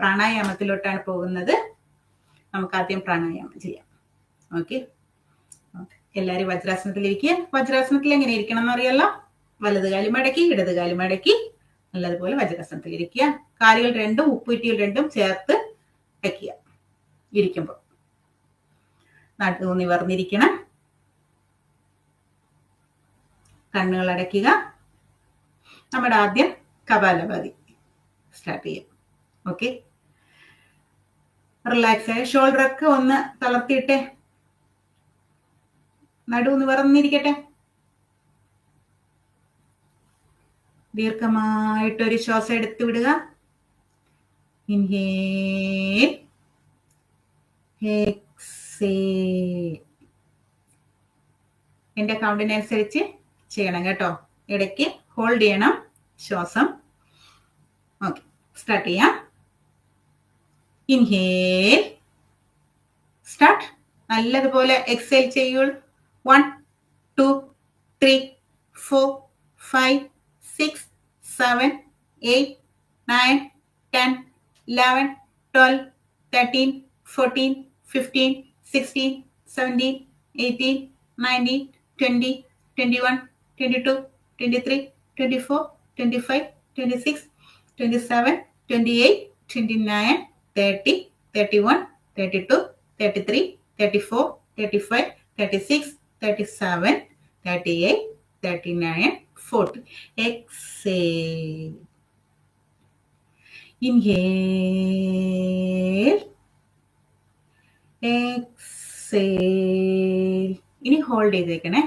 പ്രാണായാമത്തിലോട്ടാണ് പോകുന്നത്. നമുക്ക് ആദ്യം പ്രാണായാമം ചെയ്യാം. ഓക്കെ, എല്ലാവരും വജ്രാസനത്തിലിരിക്കുക. വജ്രാസനത്തിൽ എങ്ങനെ ഇരിക്കണം എന്നറിയാലോ. വലതുകാലി മടക്കി ഇടതുകാലി മടക്കി നല്ലതുപോലെ വജ്രാസനത്തിലിരിക്കുക. കാലുകൾ രണ്ടും ഉപ്പുറ്റികൾ രണ്ടും ചേർത്ത് വയ്ക്കുക. ഇരിക്കുമ്പോൾ നടുവ് നിവർന്നിരിക്കണം. കണ്ണുകൾ അടയ്ക്കുക. നമ്മുടെ ആദ്യം കപാലഭാതി സ്റ്റാർട്ട് ചെയ്യാം. ഓക്കെ, റിലാക്സ് ആയ ഷോൾഡർ ഒക്കെ ഒന്ന് തളർത്തിയിട്ടെ. നടുവ് നിവർന്നിരിക്കട്ടെ. ദീർഘമായിട്ടൊരു ശ്വാസം എടുത്തു വിടുക. Inhale, exhale. എന്റെ കൗണ്ടിനനുസരിച്ച് ചെയ്യണം കേട്ടോ. ഇടയ്ക്ക് ഹോൾഡ് ചെയ്യണം ശ്വാസം. ഓക്കെ, സ്റ്റാർട്ട് ചെയ്യാം. Inhale, start. നല്ലതുപോലെ എക്സേൽ ചെയ്യൂ. 1 2 3 4 5 6 7 8 9 10 11 12 13 14 15 16 17 18 19 20 21 22 23 24 25 26 27 28 29 30 31 32 33 34 35 36 37 38 39 40. Exhale. Inhale. Exhale. ഇനി ഹോൾഡ് ചെയ്തേക്കണേ.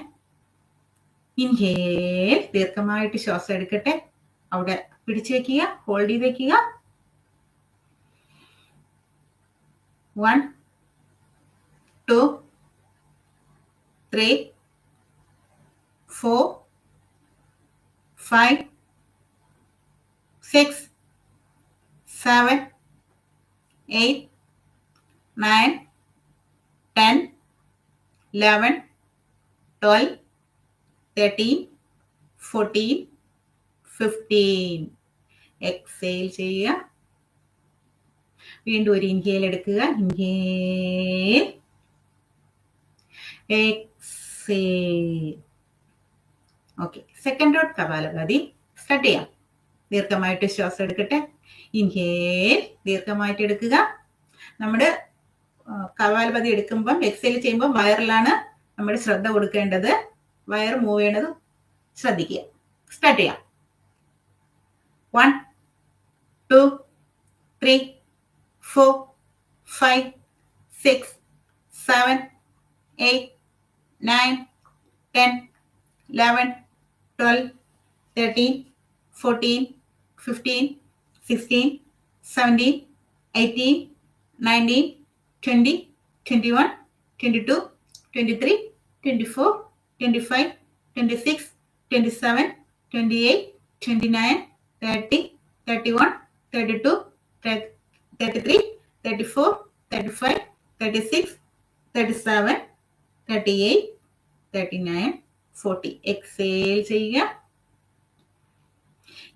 ഇൻഹേൽ, ദീർഘമായിട്ട് ശ്വാസം എടുക്കട്ടെ. അവിടെ പിടിച്ചു വെക്കുക, ഹോൾഡ് ചെയ്ത് വെക്കുക. 1 2 3 4 5 6 7 8 9 10 11 12 13 14 15. എക്സേൽ ചെയ്യുക. വീണ്ടും ഒരു ഇൻഹേൽ എടുക്കുക. Inhale, exhale. Okay, second round kapalbhati start ചെയ്യാം. ദീർഘമായിട്ട് ശ്വാസം എടുക്കട്ടെ. ഇൻഹേൽ, ദീർഘമായിട്ട് എടുക്കുക. നമ്മുടെ കപാലഭാതി എടുക്കുമ്പം എക്സേൽ ചെയ്യുമ്പോൾ വയറിലാണ് നമ്മുടെ ശ്രദ്ധ കൊടുക്കേണ്ടത്. വയർ മൂവ് ചെയ്യണത് ശ്രദ്ധിക്കുക. സ്റ്റാർട്ട് ചെയ്യാം. 1 2 3 4 5 6 7 8 9 10 11 12 13 14 15 16 17 18 19 20 21 22 23 24 25 26 27 28 29 30 31 32 33 34 35 36 37 38 39 40. എക്സേൽ ചെയ്യുക.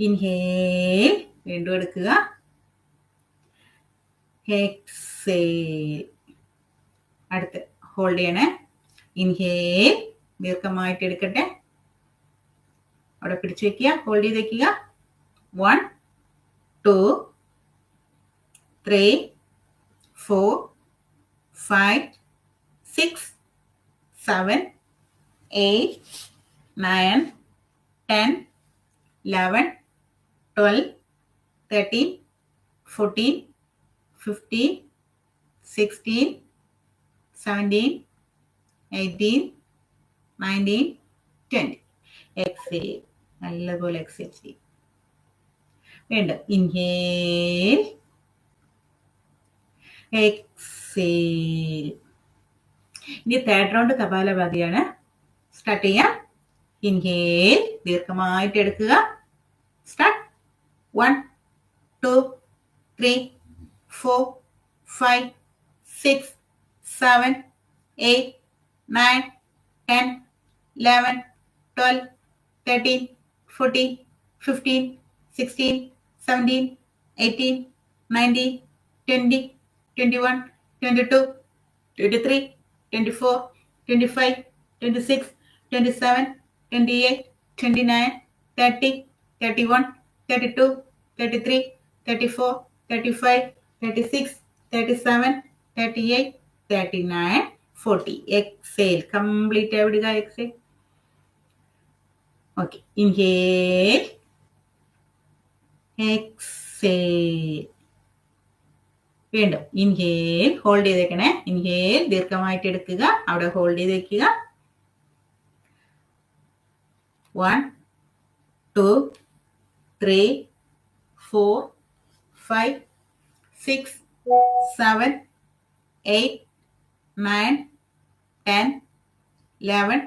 ഇൻഹേൽ, വീണ്ടും എടുക്കുക. എക്സേൽ. അടുത്ത് ഹോൾഡ് ചെയ്യണേ. ഇൻഹേൽ, ദീർഘമായിട്ട് എടുക്കട്ടെ. അവിടെ പിടിച്ചു വെക്കുക, ഹോൾഡ് ചെയ്ത് വെക്കുക. 1 2 3 4 5 6 7 8 9 10 11 12 13 14 15 16 17 18 19 20. എക്സേൽ. നല്ലപോലെ എക്സേൽ ചെയ്യും. വീണ്ടും ഇൻഹേൽ, എക്സേൽ. ഇനി തേർഡ് റൗണ്ട് കപാലഭാതിയാണ്. സ്റ്റാർട്ട് ചെയ്യാം. ഇൻഹേൽ, ദീർഘമായിട്ട് എടുക്കുക. Start. 1 2 3 4 5 6 7 8 9 10 11 12 13 14 15 16 17 18 19 20, 21, 22, 23, 24, 25, 26, 27, 28, 29, 30, 31, 32, 33, 34, 35, 36, 37, 38, 39, 40. Exhale. Complete എവിടുക exhale. Okay. Inhale. Exhale. വീണ്ടും ഇൻഹേൽ ഹോൾഡ് ചെയ്തേക്കണേ. ഇൻഹേൽ ദീർഘമായിട്ട് എടുക്കുക, അവിടെ ഹോൾഡ് ചെയ്ത് വെക്കുക. 1, 2, 3, 4, 5, 6, 7, 8, 9, 10, 11,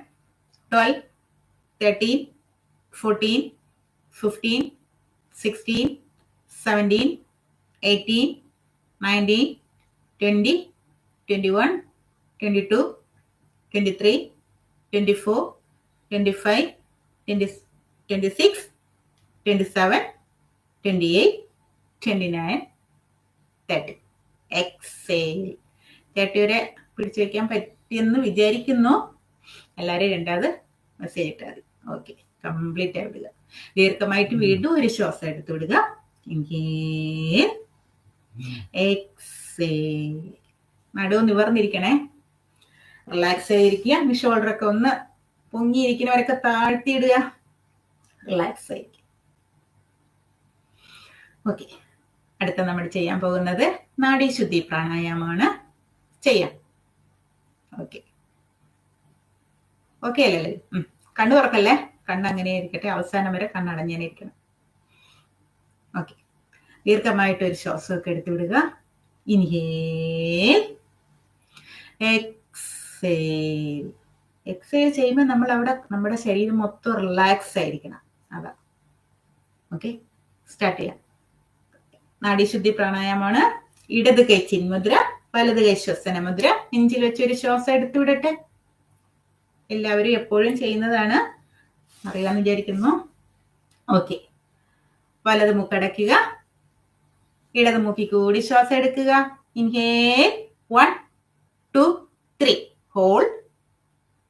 12, 13, 14, 15, 16, 17, 18, 19, 20, 21, 22, 23, 24, 25, 26, 27, 28, 29, 30. എക്സേൽ. 30 വരെ പിടിച്ചു വയ്ക്കാൻ പറ്റിയെന്ന് വിചാരിക്കുന്നു. എല്ലാവരും രണ്ടാമത് മെസ്സേജ് ഇട്ടാൽ മതി. ഓക്കെ, കംപ്ലീറ്റ് ആയി വിടുക. ദീർഘമായിട്ട് വീണ്ടും ഒരു ശ്വാസം എടുത്തു വിടുക. Inhale, exhale. നടുവ് നിവർന്നിരിക്കണേ. റിലാക്സ് ആയിരിക്കുക. ഷോൾഡറൊക്കെ ഒന്ന് പൊങ്ങിയിരിക്കുന്നവരൊക്കെ താഴ്ത്തിയിടുക. റിലാക്സ് ആയിരിക്കും. ഓക്കെ, അടുത്ത നമ്മൾ ചെയ്യാൻ പോകുന്നത് നാഡീശുദ്ധി പ്രാണായാമമാണ്. ചെയ്യാം. ഓക്കെ, ഓക്കെ അല്ലല്ലേ? കണ്ണു തുറക്കല്ലേ. കണ്ണ് അങ്ങനെ ഇരിക്കട്ടെ. അവസാനം വരെ കണ്ണടഞ്ഞേനെ ഇരിക്കണം. ഓക്കെ, ദീർഘമായിട്ട് ഒരു ശ്വാസമൊക്കെ എടുത്തു വിടുക. Inhale, exhale. എക്സേൽ ചെയ്യുമ്പോൾ നമ്മൾ അവിടെ നമ്മുടെ ശരീരം മൊത്തം റിലാക്സ് ആയിരിക്കണം. അതാ. ഓക്കെ, സ്റ്റാർട്ട് ചെയ്യാം. നാഡീശുദ്ധി പ്രാണായാമമാണ്. ഇടത് കൈ ചിന്മുദ്ര, വലത് കൈ ശ്വസന മുദ്ര. നെഞ്ചിൽ വെച്ചൊരു ശ്വാസം എടുത്തു വിടട്ടെ. എല്ലാവരും എപ്പോഴും ചെയ്യുന്നതാണ്, അറിയാമെന്ന് വിചാരിക്കുന്നു. ഓക്കെ, വലത് മൂക്കടയ്ക്കുക, ഇടത് മൂക്കിൽ കൂടി ശ്വാസം എടുക്കുക. ഇൻഹേൽ, 1, 2, 3. ഹോൾഡ്.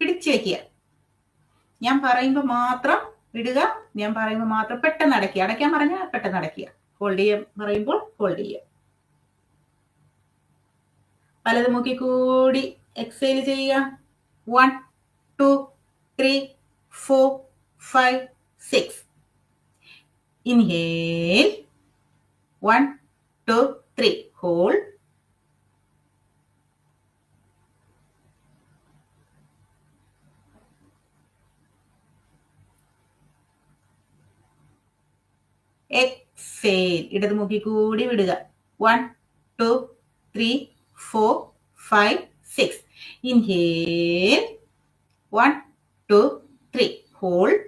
പിടിച്ചു വയ്ക്കുക. ഞാൻ പറയുമ്പോൾ മാത്രം വിടുക. ഞാൻ പറയുമ്പോൾ മാത്രം പെട്ടെന്ന് അടയ്ക്കുക. അടയ്ക്കാൻ പറഞ്ഞാൽ പെട്ടെന്ന് അടയ്ക്കുക. ഹോൾഡ് ചെയ്യാൻ പറയുമ്പോൾ ഹോൾഡ് ചെയ്യുക. വലത് മൂക്കിൽ കൂടി എക്സേൽ ചെയ്യുക. 1, 2, 3, 4, 5, 6. ഇൻഹേൽ, 1, 2, 3. ഹോൾഡ്. എക്സേൽ. ഇടത് മൂക്കിൽ കൂടി വിടുക. 1, 2, 3, 4, 5, 6. ഇൻഹേൽ, 1, 2, 3. ഹോൾഡ്.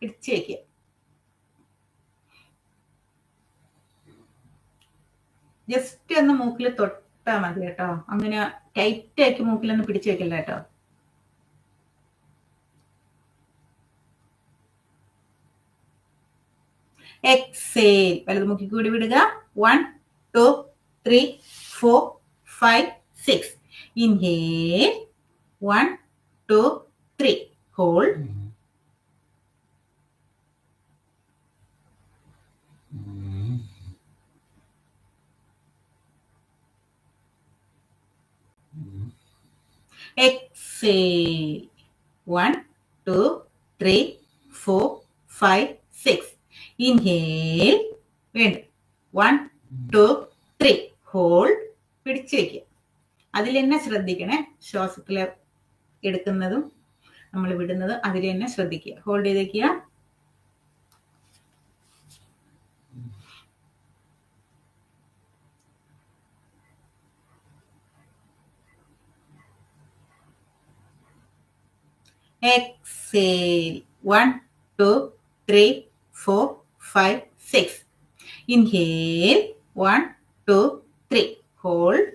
പിടിച്ചു വയ്ക്കുക. ജസ്റ്റ് ഒന്ന് മൂക്കിൽ തൊട്ടാൽ മതി കേട്ടോ. അങ്ങനെ ടൈറ്റ് ആക്കി മൂക്കിലൊന്ന് പിടിച്ചു വെക്കില്ല കേട്ടോ. എക്സേൽ. വലത് മൂക്കിൽ കൂടി വിടുക. 1, 2, 3, 4, 5, 6. ഇൻഹേൽ, 1, 2, 3. ഹോൾഡ്. എക്സേൽ. 1, 2, 3, 4, 5, 6. ഇൻഹേൽ. വീണ്ടും 1, 2, 3. ഹോൾഡ്. പിടിച്ചു വയ്ക്കുക. അതിൽ തന്നെ ശ്രദ്ധിക്കണേ. ശ്വാസത്തിൽ എടുക്കുന്നതും നമ്മൾ വിടുന്നതും അതിൽ തന്നെ ശ്രദ്ധിക്കുക. ഹോൾഡ് ചെയ്ത് വയ്ക്കുക. Exhale. 1, 2, 3, 4, 5, 6. Inhale. 1, 2, 3. Hold.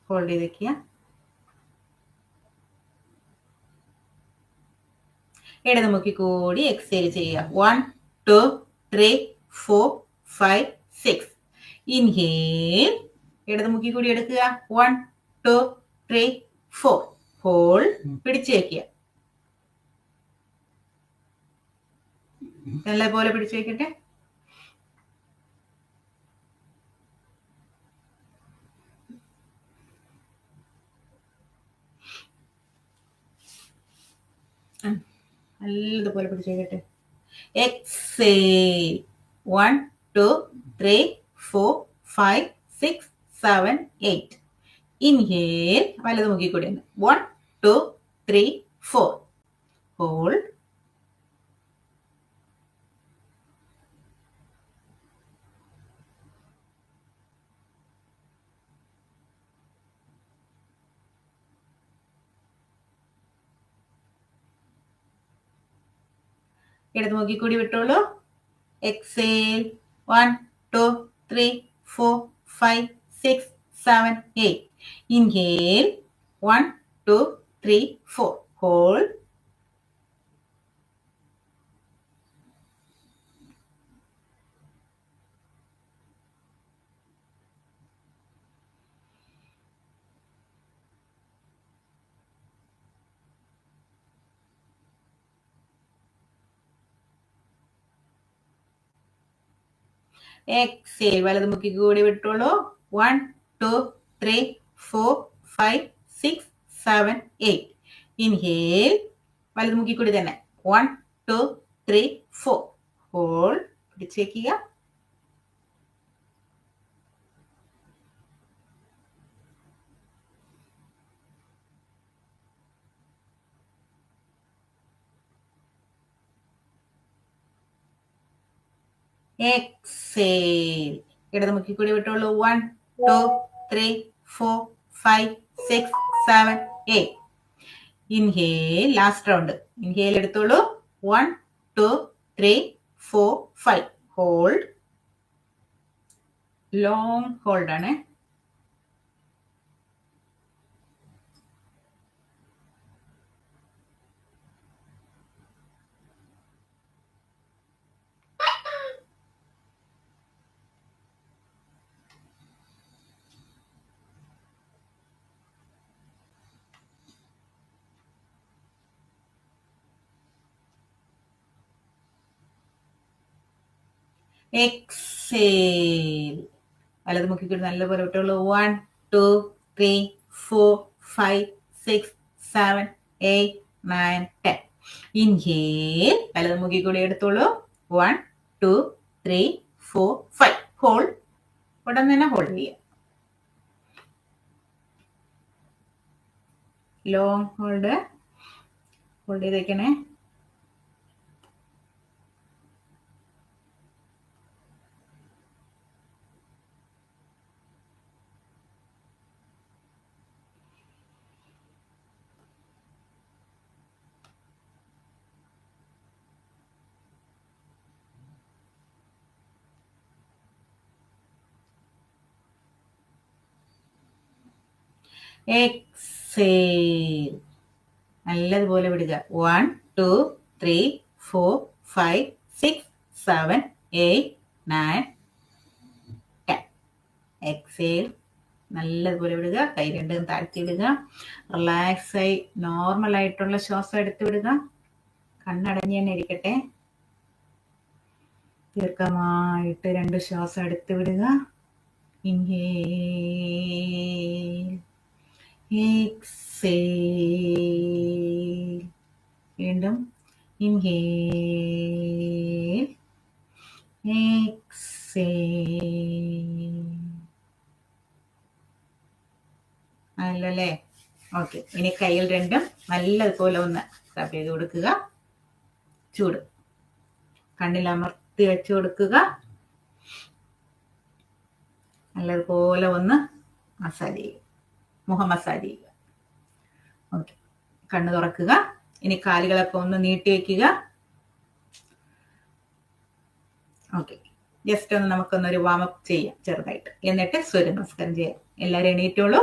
Hold ചെയ്ത് വെക്കുക. ഇടതുമുക്കി കൂടി എക്സേൽ ചെയ്യുക. 1 2 3 4 5 6. ഇൻഹേൽ. ഇടതുമുക്കി കൂടി എടുക്കുക. 1 2 3 4. ഹോൾഡ്. പിടിച്ചു വെക്കുക. നല്ലപോലെ പിടിച്ചു വെക്കട്ടെ. നല്ലതുപോലെ പിടിച്ചു വെക്കട്ടെ. എക്സേൽ. 1 2 3 4 5 6 7 8. ഇൻഹേൽ. വലത് മുക്കി കൂടി 1 2 3 4. ഹോൾഡ്. ഇടത് മുക്കി കൂടി വിട്ടോളൂ. എക്സേൽ. 1 2 3 4 5 6 7 8. ഇൻഹേൽ. 1 2 3 4. ഹോൾഡ്. എക്സേൽ. വലത് മുക്കി കൂടി വിട്ടോളൂ. 1 2 3 4 5 6 7 8. ഇൻഹേൽ. വലത് മുക്കി കൂടി തന്നെ 1 2 3 4. ഹോൾഡ്. പിടിച്ചേക്കുക. എക്സേൽ. ഇടത് മുക്കി കൂടി വിട്ടോളൂ. 1 2 3 4 5 6 7 8. ഇൻഹേൽ. Last round. ഇൻഹേൽ എടുത്തോളൂ. 1 2 3 4 5. ഹോൾഡ്. ലോങ് ഹോൾഡ് ആണ്. എക്സേൽ. വലത് മുക്കി കൂടി നല്ലപോലെ വിട്ടോളൂ. 1 2 3 4 5 6 7 8 9 10. ഇൻഹേൽ. വലത് മുക്കി കൂടി എടുത്തോളൂ. 1 2 3 4 5. ഹോൾഡ്. ഉടൻ തന്നെ ഹോൾഡ് ചെയ്യുക. Long hold. ഹോൾഡ് ചെയ്തേക്കണേ. എക്സേൽ. നല്ലതുപോലെ വിടുക. 1 2 3 4 5 6 7 8 9 10. എക്സേൽ. നല്ലതുപോലെ വിടുക. കൈ രണ്ടും താഴ്ത്തി വിടുക. റിലാക്സ് ആയി നോർമൽ ആയിട്ടുള്ള ശ്വാസം എടുത്ത് വിടുക. കണ്ണടഞ്ഞ് തന്നെ ഇരിക്കട്ടെ. ദീർഘമായിട്ട് 2 ശ്വാസം എടുത്ത് വിടുക. ഇൻഹേൽ. എക്സേൽ. വീണ്ടും ഇൻഹേൽ. എക്സേൽ. അല്ലല്ലേ? ഓക്കെ. ഇനി കയ്യിൽ രണ്ടും നല്ലതുപോലെ ഒന്ന് റബ് ചെയ്ത് കൊടുക്കുക. ചൂട് കണ്ണിൽ അമർത്തി വെച്ച് കൊടുക്കുക. നല്ലതുപോലെ ഒന്ന് മസാജ് ചെയ്യുക. മുഖം മസാജ് ചെയ്യുക. ഓക്കെ. കണ്ണ് തുറക്കുക. ഇനി കാലുകളൊക്കെ ഒന്ന് നീട്ടി വെക്കുക. ഓക്കെ. ജസ്റ്റ് ഒന്ന് നമുക്കൊന്നൊരു വാമപ്പ് ചെയ്യാം ചെറുതായിട്ട്. എന്നിട്ട് സൂര്യ നമസ്കാരം ചെയ്യാം. എല്ലാവരും എണീറ്റോളൂ.